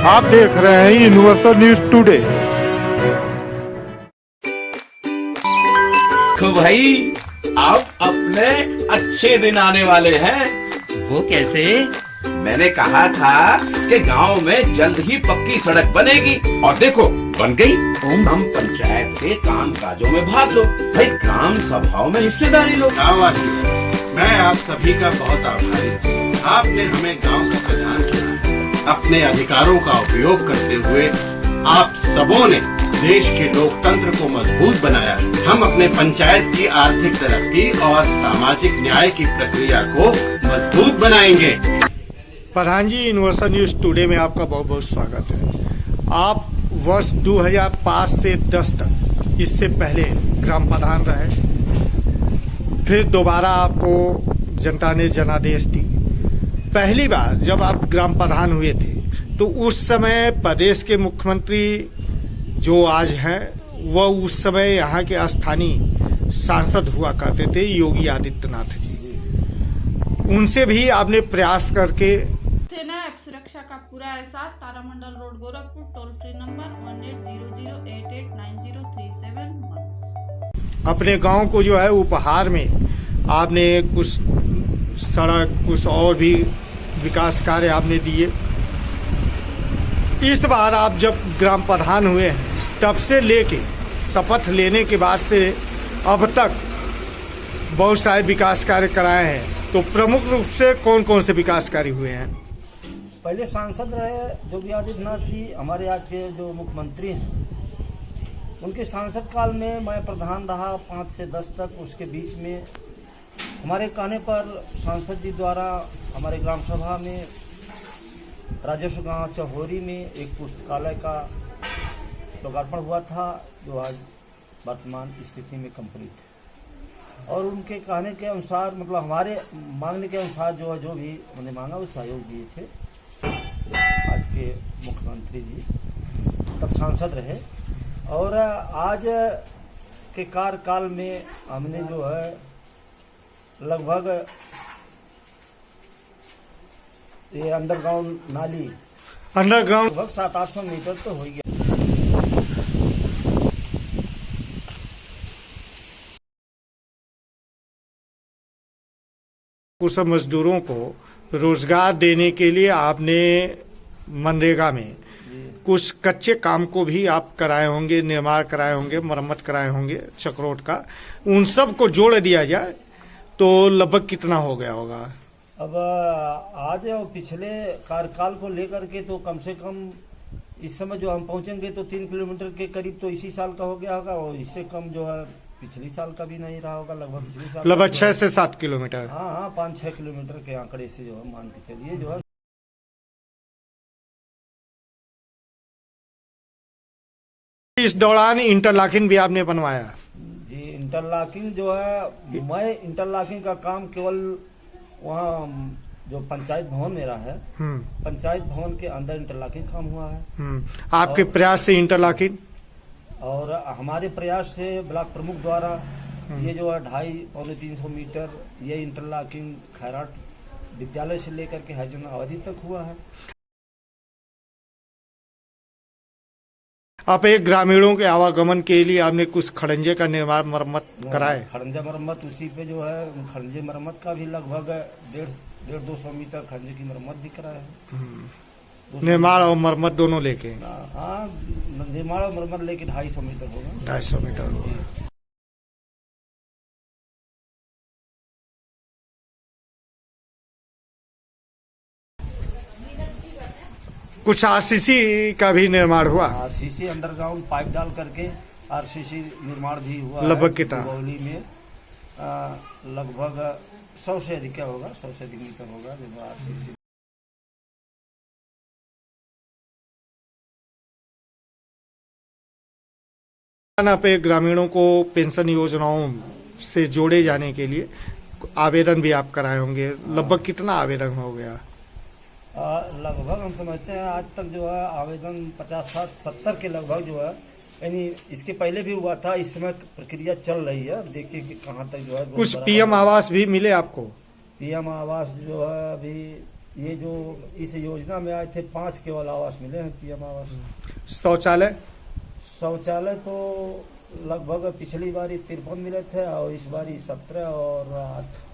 आप देख रहे हैं यूनिवर्सल न्यूज टुडे। तो भाई अब अपने अच्छे दिन आने वाले हैं। वो कैसे? मैंने कहा था कि गांव में जल्द ही पक्की सड़क बनेगी और देखो बन गई। हम पंचायत के काम काजों में भाग लो भाई, ग्राम सभाओं में हिस्सेदारी लो। मैं आप सभी का बहुत आभारी हूँ। आपने हमें गांव का प्रधान चुना। अपने अधिकारों का उपयोग करते हुए आप सबों ने देश के लोकतंत्र को मजबूत बनाया। हम अपने पंचायत की आर्थिक तरक्की और सामाजिक न्याय की प्रक्रिया को मजबूत बनाएंगे। प्रधान जी, यूनिवर्सल न्यूज टुडे में आपका बहुत बहुत स्वागत है। आप वर्ष 2005 से 10 तक इससे पहले ग्राम प्रधान रहे, फिर दोबारा आपको जनता ने जनादेश दी। पहली बार जब आप ग्राम प्रधान हुए थे तो उस समय प्रदेश के मुख्यमंत्री जो आज हैं वह उस समय यहाँ के स्थानीय सांसद हुआ करते थे, योगी आदित्यनाथ जी। उनसे भी आपने प्रयास करके सेना ऐप सुरक्षा का पूरा एहसास, तारामंडल road, Gorakhpur, toll free number 1800889037 अपने गांव को जो है उपहार में आपने कुछ सड़क, कुछ और भी विकास कार्य आपने दिए। इस बार आप जब ग्राम प्रधान हुए हैं तब से लेके शपथ लेने के बाद से अब तक बहुत सारे विकास कार्य कराए हैं, तो प्रमुख रूप से कौन कौन से विकास कार्य हुए हैं? पहले सांसद रहे योगी आदित्यनाथ जी, हमारे आज के जो मुख्यमंत्री हैं, उनके सांसद काल में मैं प्रधान रहा 5 से 10 तक। उसके बीच में हमारे कहने पर सांसद जी द्वारा हमारे ग्राम सभा में राजस्व गांव चहोरी में एक पुस्तकालय का लोकार्पण हुआ था, जो आज वर्तमान स्थिति में कंप्लीट है। और उनके कहने के अनुसार, मतलब हमारे मांगने के अनुसार जो भी उन्होंने मांगा वो सहयोग दिए थे आज के मुख्यमंत्री जी, तब सांसद रहे। और आज के कार्यकाल में हमने जो है लगभग ये अंडरग्राउंड नाली लगभग 700-800 मीटर तो हो गया। कुशल मजदूरों को रोजगार देने के लिए आपने मनरेगा में कुछ कच्चे काम को भी आप कराए होंगे, निर्माण कराए होंगे, मरम्मत कराए होंगे चक्रोट का। उन सब को जोड़ दिया जाए तो लगभग कितना हो गया होगा? अब आज और पिछले कार्यकाल को लेकर के तो कम से कम इस समय जो हम पहुंचेंगे तो 3 किलोमीटर के करीब तो इसी साल का हो गया होगा, और इससे कम जो है पिछली साल का भी नहीं रहा होगा। लगभग पिछले साल लगभग 6 से 7 किलोमीटर। हाँ, 5-6 किलोमीटर के आंकड़े से जो है मान के चलिए जो है। इस दौरान इंटरलॉकिंग भी आपने बनवाया? जी, इंटरलॉकिंग जो है, मैं इंटरलॉकिंग का काम केवल वहाँ जो पंचायत भवन मेरा है, पंचायत भवन के अंदर इंटरलॉकिंग काम हुआ है। आपके प्रयास से इंटरलॉकिंग और हमारे प्रयास से ब्लॉक प्रमुख द्वारा ये जो है 250-300 मीटर ये इंटरलॉकिंग खैराट विद्यालय से लेकर के हरिजन अवधि तक हुआ है। आप एक ग्रामीणों के आवागमन के लिए आपने कुछ खड़ंजे का निर्माण मरम्मत कराए? खड़ंजा मरम्मत उसी पे जो है, खड़ंजे मरम्मत का भी लगभग 150-200 मीटर खड़ंजे की मरम्मत भी कराया है। निर्माण और मरम्मत दोनों लेके? हाँ, निर्माण और मरम्मत लेके 250 मीटर होगा। 250 मीटर होगा। कुछ आरसीसी का भी निर्माण हुआ? आरसीसी अंडरग्राउंड पाइप डाल करके आरसीसी निर्माण भी हुआ। लगभग कितना? बौली में लगभग 100 से अधिक होगा, 100 से अधिक मीटर होगा जो आरसीसी। पे ग्रामीणों को पेंशन योजनाओं से जोड़े जाने के लिए आवेदन भी आप कराए होंगे। लगभग कितना आवेदन हो गया? लगभग हम समझते हैं आज तक जो है आवेदन 50-60-70 के लगभग जो है, यानी इसके पहले भी हुआ था, इस समय प्रक्रिया चल रही है। देखिए कि कहाँ तक जो है। कुछ पीएम आवास भी मिले आपको? पीएम आवास जो है अभी ये जो इस योजना में आए थे 5 केवल आवास मिले हैं, पीएम आवास। शौचालय शौचालय तो लगभग पिछली बारी 53 मिले थे और इस बारी 17 और 8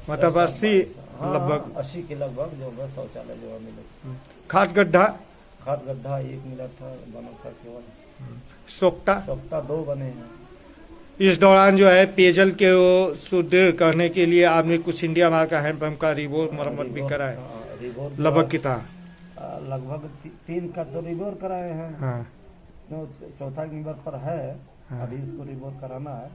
मतलब 80 लगभग 80 के लगभग जो है शौचालय जो है मिले। खाद गड्ढा खाद गड्ढा 1 मिला था, बना था केवल। सोख्ता 2 बने हैं। इस दौरान जो है पेयजल के सुदृढ़ करने के लिए आपने कुछ इंडिया मार्क का हैंडपंप का रिबोर मरम्मत भी कराए, लगभग कितना? लगभग 3 का तो रिबोर कराए हैं। हाँ। जो चौथा नंबर पर है, अभी उसको रिबोर कराना है।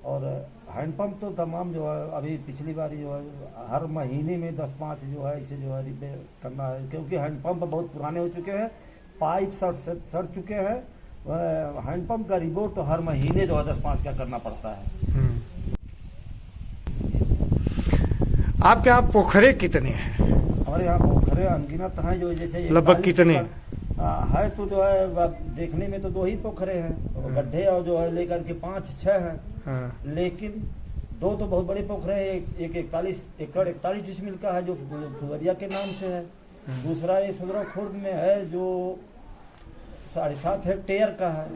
और हैंडपंप तो तमाम जो है अभी पिछली बार जो है हर महीने में 10-5 जो है इसे जो है रिपेयर करना है, क्योंकि हैंडपंप बहुत पुराने हो चुके हैं, पाइप सड़ चुके हैं। हैंडपंप का रिबोर तो हर महीने जो है 10-5 का करना पड़ता है। आपके यहाँ पोखरे कितने हैं? हमारे यहाँ पोखरे अनगिनत हैं, जो जैसे लगभग कितने है तो जो है देखने में तो 2 ही पोखरे हैं, गड्ढे और जो है लेकर के 5-6 हैं। हाँ। लेकिन 2 तो बहुत बड़े पोखरे हैं। एक 41 एकड़ 41 डिसमिल का है जो फुलवरिया के नाम से है। दूसरा ये सुंदरव खुर्द में है जो 7.5 हेक्टेयर का है।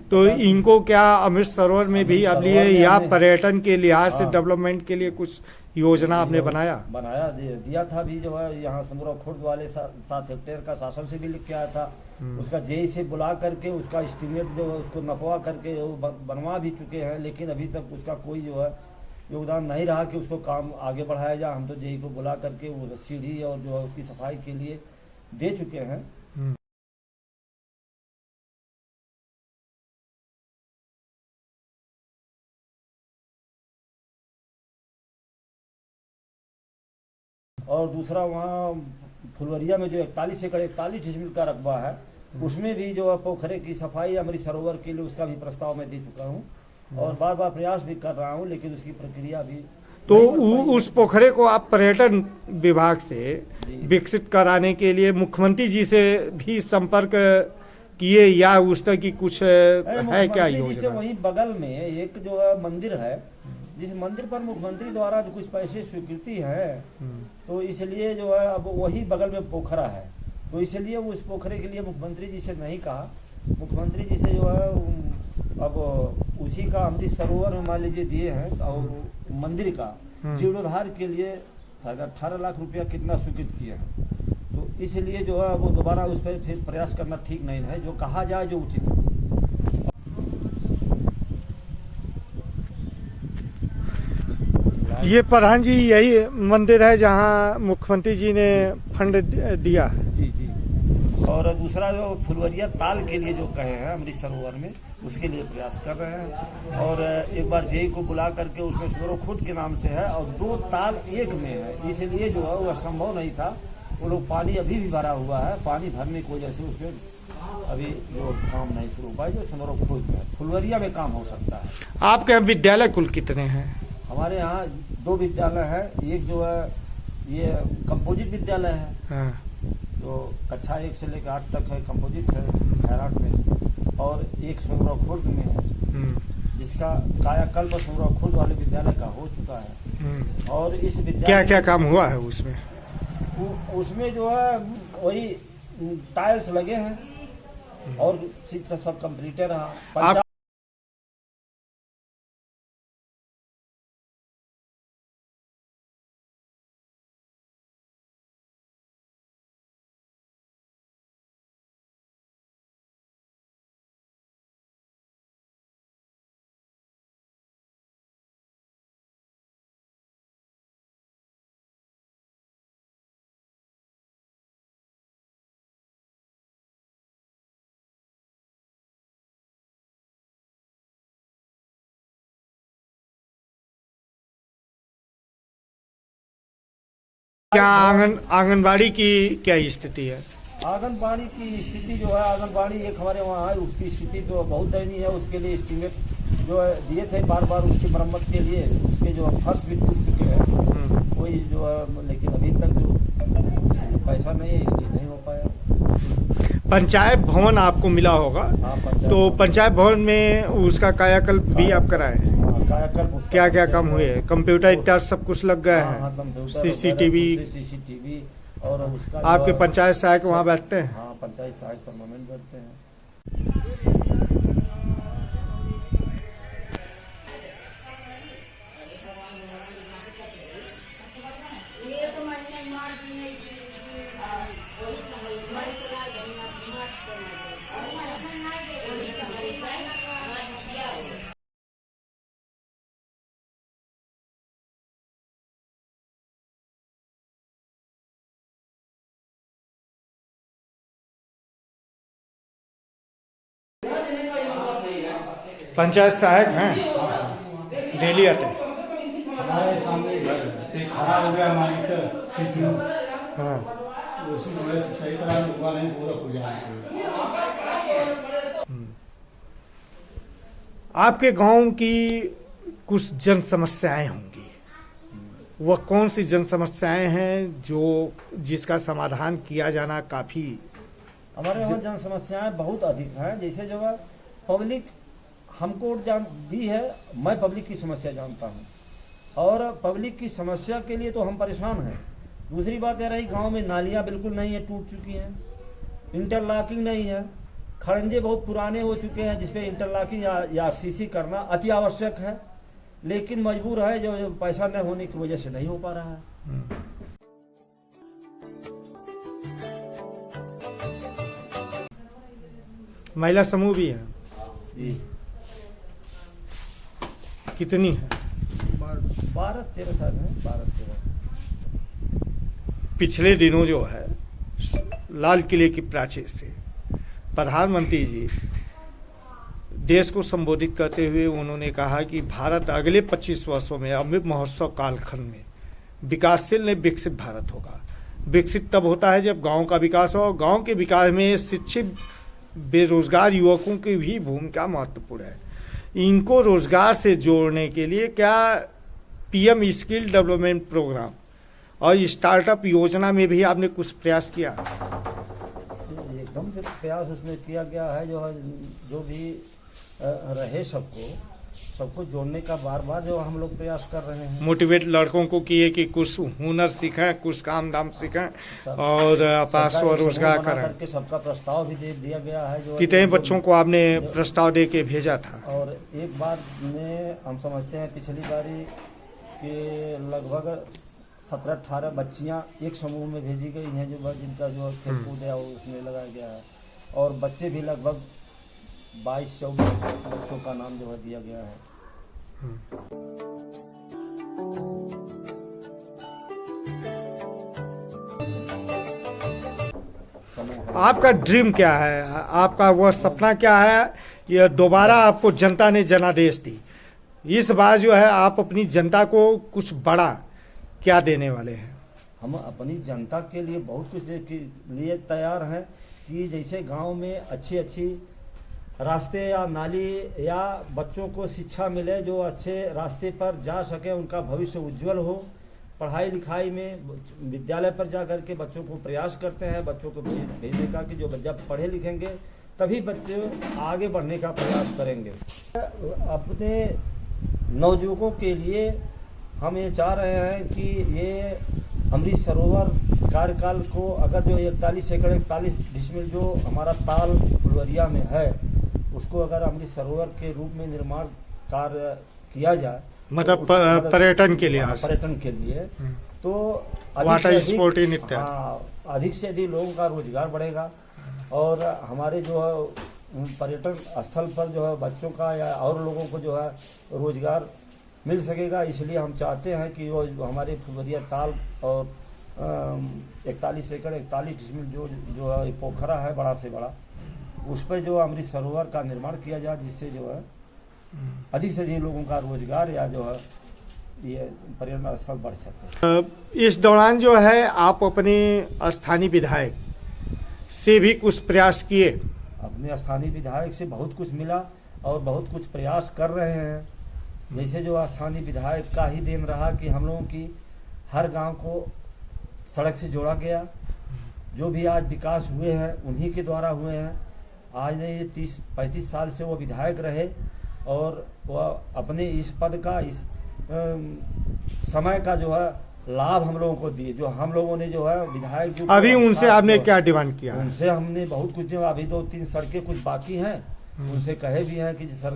तो इनको क्या अमृत सरोवर में भी अब लिए या पर्यटन के लिहाज से हाँ। डेवलपमेंट के लिए कुछ योजना आपने बनाया दिया था भी जो है यहाँ सुंदरव खुर्द वाले 7 हेक्टेयर का शासन से भी लिख के आया था। उसका जेई से बुला करके उसका एस्टीमेट जो है उसको नपवा करके बनवा भी चुके हैं, लेकिन अभी तक उसका कोई जो है योगदान नहीं रहा कि उसको काम आगे बढ़ाया जाए। हम तो जेई को बुला करके वो सीढ़ी और जो है उसकी सफाई के लिए दे चुके हैं। और दूसरा वहाँ फुलवरिया में जो 41 एकड़ 41 डिसमिल का रकबा है, उसमें भी जो है पोखरे की सफाई अमृत सरोवर के लिए उसका भी प्रस्ताव मैं दे चुका हूँ और बार बार प्रयास भी कर रहा हूँ, लेकिन उसकी प्रक्रिया भी तो उस पोखरे को आप पर्यटन विभाग से विकसित कराने के लिए मुख्यमंत्री जी से भी संपर्क किए या उस तरह की कुछ है क्या योजना? वही बगल में एक जो है मंदिर है, जिस मंदिर पर मुख्यमंत्री द्वारा जो कुछ पैसे स्वीकृति है, तो इसलिए जो है अब वही बगल में पोखरा है, तो इसलिए वो उस पोखरे के लिए मुख्यमंत्री जी से नहीं कहा। मुख्यमंत्री जी से जो है अब उसी का अमृत सरोवर में मान लीजिए दिए हैं और मंदिर का जीर्णोद्धार के लिए 18.5 लाख रुपया कितना स्वीकृत किए हैं, तो इसलिए जो है वो दोबारा उस पर फिर प्रयास करना ठीक नहीं है, जो कहा जाए जो उचित है। ये प्रधान जी यही मंदिर है जहाँ मुख्यमंत्री जी ने फंड दिया है? जी जी। और दूसरा जो फुलवरिया ताल के लिए जो कहे हैं अमृत सरोवर में, उसके लिए प्रयास कर रहे हैं। और एक बार जेई को बुला करके उसमें सुंदरव खुर्द के नाम से है और 2 ताल एक में है, इसलिए जो है वो संभव नहीं था। वो लोग पानी अभी भी भरा हुआ है, पानी भरने की वजह से उसमें अभी जो काम नहीं शुरू हुआ है, जो सुंदरव खुर्द में फुलवरिया में काम हो सकता है। आपके यहाँ विद्यालय कुल कितने हैं? हमारे यहाँ 2 विद्यालय है, एक जो है ये कंपोजिट विद्यालय है। हाँ। जो कक्षा 1 से लेकर 8 तक है, कंपोजिट है खैराट में, और एक सुंदरव खुर्द में है जिसका कायाकल्प सुंदरव खुर्द वाले विद्यालय का हो चुका है। और इस विद्यालय क्या क्या काम हुआ है उसमें? उसमें जो है वही टाइल्स लगे हैं और सब कंप्लीट रहा। क्या आंगनबाड़ी की क्या स्थिति है? आंगनबाड़ी की स्थिति जो है, आंगनबाड़ी एक हमारे वहाँ है, उसकी स्थिति तो बहुत दयनीय है। उसके लिए एस्टीमेट जो है दिए थे बार बार उसकी मरम्मत के लिए, उसके जो फर्श भी टूट चुके हैं कोई जो है, लेकिन अभी तक जो पैसा नहीं है इसलिए नहीं हो पाया। पंचायत भवन आपको मिला होगा? हाँ, तो पंचायत भवन में उसका कायाकल्प भी आप कराए? कायाकल्प क्या क्या काम हुए हैं? कंप्यूटर इत्यादि सब कुछ लग गए हाँ, हैं, कंप्यूटर सीसीटीवी। सीसीटीवी और उसका आपके जो है- पंचायत सहायक वहाँ बैठते हैं? हाँ, पंचायत सहायक परमानेंट बैठते हैं। पंचायत सहायक हैं, डेली आते हैं। हमारे सामने घर है, एक खराब हो गया मॉनिटर सीपीयू, हाँ। उसमें जो है सही तरह से हुआ नहीं, पूरा हो जाएगा। आपके गांव की कुछ जन समस्याएं होंगी, वह कौन सी जन समस्याएं हैं जो जिसका समाधान किया जाना काफी? हमारे यहाँ जन समस्याएं बहुत अधिक हैं। जैसे जो है पब्लिक हमको जान दी है, मैं पब्लिक की समस्या जानता हूँ और पब्लिक की समस्या के लिए तो हम परेशान हैं। दूसरी बात यह रही, गांव में नालियाँ बिल्कुल नहीं है, टूट चुकी हैं, इंटरलॉकिंग नहीं है, खड़ंजे बहुत पुराने हो चुके हैं जिसपे इंटरलॉकिंग या सीसी करना अति आवश्यक है, लेकिन मजबूर है जो पैसा न होने की वजह से नहीं हो पा रहा है। महिला समूह भी है, जी, कितनी है? 12-13 साल है, 12-13। पिछले दिनों जो है लाल किले की प्राचीर से प्रधानमंत्री जी देश को संबोधित करते हुए उन्होंने कहा कि भारत अगले 25 वर्षों में अमृत महोत्सव कालखंड में विकासशील नहीं विकसित भारत होगा। विकसित तब होता है जब गांव का विकास हो, और गांव के विकास में शिक्षित बेरोजगार युवकों की भी भूमिका महत्वपूर्ण है। इनको रोजगार से जोड़ने के लिए क्या पीएम स्किल डेवलपमेंट प्रोग्राम और स्टार्टअप योजना में भी आपने कुछ प्रयास किया? एकदम जो प्रयास उसमें किया गया है, जो भी रहे सबको जोड़ने का बार बार जो हम लोग प्रयास कर रहे हैं। मोटिवेट लड़कों को किए कि कुछ हुनर सीखें, कुछ काम दाम सीखें और आपस स्वरोजगार करें। करके सबका प्रस्ताव भी दे दिया गया है। जो कितने बच्चों को आपने प्रस्ताव दे के भेजा था? और एक बार में हम समझते हैं पिछली बारी कि लगभग 17-18 बच्चियां एक समूह में भेजी गई हैं, जो जिनका जो खेलकूद है उसमें लगाया गया है, और बच्चे भी लगभग 22-24 बच्चों का नाम जो है दिया गया है। आपका ड्रीम क्या है? आपका वह सपना क्या है? यह दोबारा आपको जनता ने जनादेश दी, इस बार जो है आप अपनी जनता को कुछ बड़ा क्या देने वाले हैं? हम अपनी जनता के लिए बहुत कुछ के लिए तैयार हैं कि जैसे गांव में अच्छी रास्ते या नाली या बच्चों को शिक्षा मिले, जो अच्छे रास्ते पर जा सके, उनका भविष्य उज्जवल हो। पढ़ाई लिखाई में विद्यालय पर जा कर के बच्चों को प्रयास करते हैं, बच्चों को भेजने का कि जो जब पढ़े लिखेंगे तभी बच्चे आगे बढ़ने का प्रयास करेंगे। अपने नवयुवकों के लिए हम ये चाह रहे हैं कि ये अमृत सरोवर कार्यकाल को अगर जो 41 एकड़ 41 डिसमिल जो हमारा ताल फुलवरिया में है, उसको अगर अमृत सरोवर के रूप में निर्माण कार्य किया जाए, मतलब पर्यटन के लिए, पर्यटन के लिए, तो वाटर स्पोर्टिंग इत्यादि, हाँ, अधिक से अधिक लोगों का रोजगार बढ़ेगा और हमारे जो है पर्यटन स्थल पर जो है बच्चों का या और लोगं को जो है रोजगार मिल सकेगा। इसलिए हम चाहते हैं कि वो हमारे फुलवरिया ताल और 41 एकड़ 41 डिसमिल जो है पोखरा है बड़ा से बड़ा, उस पर जो अमृत सरोवर का निर्माण किया जाए, जिससे जो है अधिक से अधिक लोगों का रोजगार या जो है ये पर्यटन स्थल बढ़ सके। इस दौरान जो है आप अपने स्थानीय विधायक से भी कुछ प्रयास किए? अपने स्थानीय विधायक से बहुत कुछ मिला और बहुत कुछ प्रयास कर रहे हैं। जैसे जो स्थानीय विधायक का ही देन रहा कि हम लोगों की हर गांव को सड़क से जोड़ा गया। जो भी आज विकास हुए हैं उन्हीं के द्वारा हुए हैं। आज नहीं 30-35 साल से वो विधायक रहे और वह अपने इस पद का, इस समय का जो है लाभ हम लोगों को दिए। जो हम लोगों ने जो है विधायक जो अभी उनसे आपने क्या डिमांड किया है? उनसे हमने बहुत कुछ, अभी 2-3 सड़कें कुछ बाकी हैं, उनसे कहे भी हैं कि सर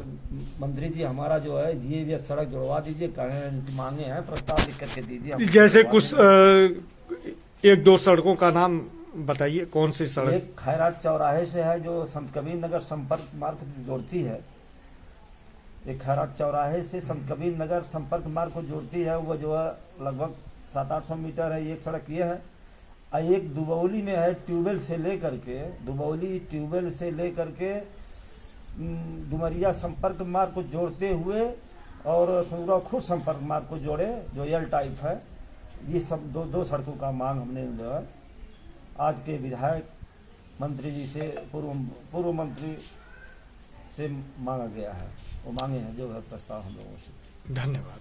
मंत्री जी हमारा जो है ये सड़क जुड़वा दीजिए, कहे मांगे हैं, प्रस्ताव लिख करके दीजिए। जैसे कुछ 1-2 सड़कों का नाम बताइए, कौन सी सड़क? एक खैराट चौराहे से है जो संत कबीर नगर संपर्क मार्ग को जोड़ती है। एक खैराट चौराहे से संत कबीर नगर संपर्क मार्ग को जोड़ती है, वो जो है लगभग 700-800 मीटर है, एक सड़क ये है। और एक दुबौली में है, ट्यूबवेल से लेकर के, दुबौली ट्यूबवेल से लेकर के डुमरिया संपर्क मार्ग को जोड़ते हुए और सुनगांव खुद संपर्क मार्ग को जोड़े, जो एल टाइप है। ये सब दो सड़कों का मांग हमने जो है आज के विधायक मंत्री जी से, पूर्व मंत्री से मांगा गया है, वो मांगे हैं जो है प्रस्ताव हम लोगों से। धन्यवाद।